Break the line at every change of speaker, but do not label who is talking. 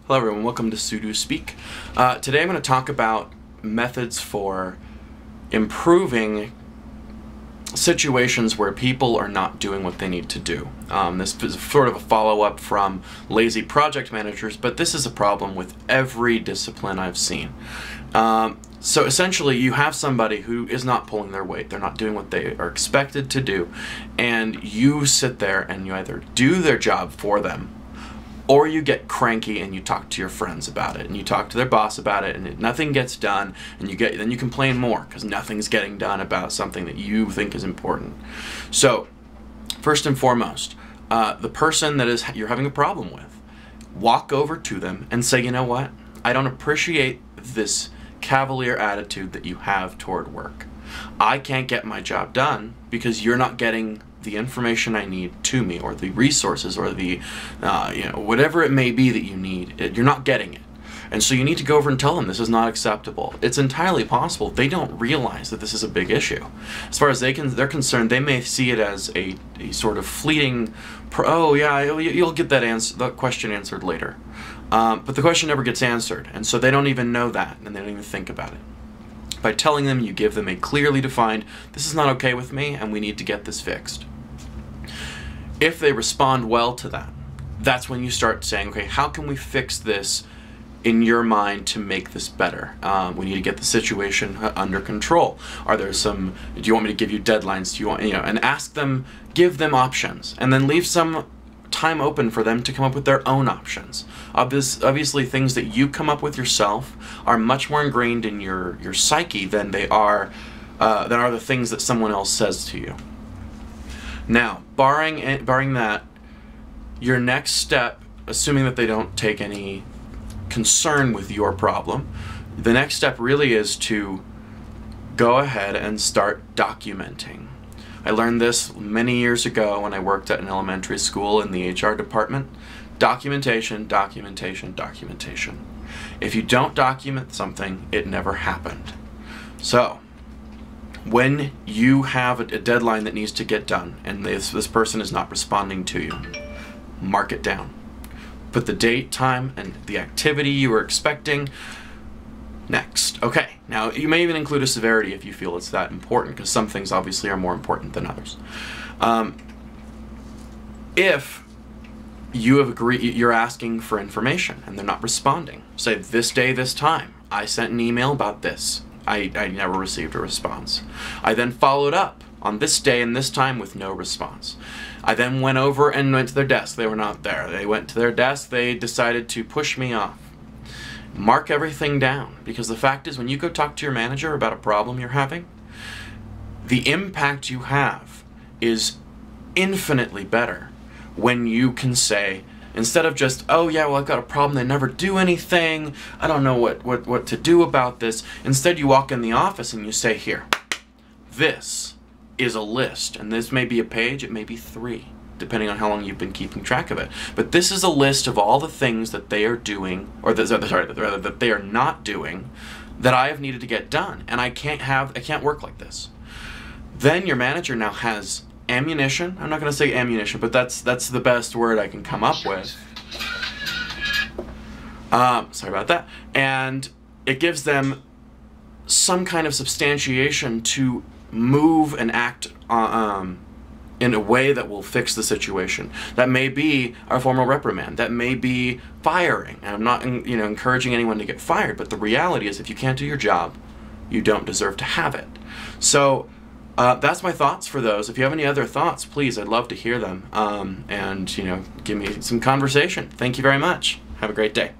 Hello everyone, welcome to SUDOSpeak. Today I'm going to talk about methods for improving situations where people are not doing what they need to do. This is sort of a follow-up from lazy project managers, but this is a problem with every discipline I've seen. So essentially you have somebody who is not pulling their weight, they're not doing what they are expected to do, and you sit there and you either do their job for them, or you get cranky and you talk to your friends about it, and you talk to their boss about it, and nothing gets done, and then you complain more because nothing's getting done about something that you think is important. So, first and foremost, the person that you're having a problem with, walk over to them and say, you know what? I don't appreciate this cavalier attitude that you have toward work. I can't get my job done because you're not getting the information I need to me, or the resources, or the whatever it may be that you need. You're not getting it, and so you need to go over and tell them this is not acceptable. It's entirely possible they don't realize that this is a big issue. As far as they're concerned, they may see it as a sort of fleeting, oh yeah, you'll get that question answered later, but the question never gets answered, and so they don't even know that, and they don't even think about it. By telling them, you give them a clearly defined, this is not okay with me and we need to get this fixed. If they respond well to that, that's when you start saying, okay, how can we fix this in your mind to make this better? We need to get the situation under control. Are there do you want me to give you deadlines? Do you want, and ask them, give them options, and then leave some time open for them to come up with their own options. Obviously, things that you come up with yourself are much more ingrained in your psyche than they are the things that someone else says to you. Now, barring that, your next step, assuming that they don't take any concern with your problem, the next step really is to go ahead and start documenting. I learned this many years ago when I worked at an elementary school in the HR department. Documentation, documentation, documentation. If you don't document something, it never happened. So, when you have a deadline that needs to get done and this person is not responding to you, mark it down. Put the date, time, and the activity you were expecting. Next. Okay, now you may even include a severity if you feel it's that important, because some things obviously are more important than others. If you have you're asking for information and they're not responding, say this day, this time, I sent an email about this. I never received a response. I then followed up on this day and this time with no response. I then went over and went to their desk. They were not there. They went to their desk. They decided to push me off. Mark everything down, because the fact is, when you go talk to your manager about a problem you're having, the impact you have is infinitely better when you can say, instead of just, oh yeah, well I've got a problem, they never do anything, I don't know what to do about this. Instead, you walk in the office and you say, here, this is a list, and this may be a page, it may be 3. Depending on how long you've been keeping track of it. But this is a list of all the things that they are doing, or that they are not doing, that I have needed to get done, and I can't work like this. Then your manager now has ammunition. I'm not going to say ammunition, but that's the best word I can come up with. Sorry about that. And it gives them some kind of substantiation to move and act in a way that will fix the situation. That may be a formal reprimand. That may be firing. And I'm not encouraging anyone to get fired, but the reality is, if you can't do your job, you don't deserve to have it. So that's my thoughts for those. If you have any other thoughts, please, I'd love to hear them. And give me some conversation. Thank you very much. Have a great day.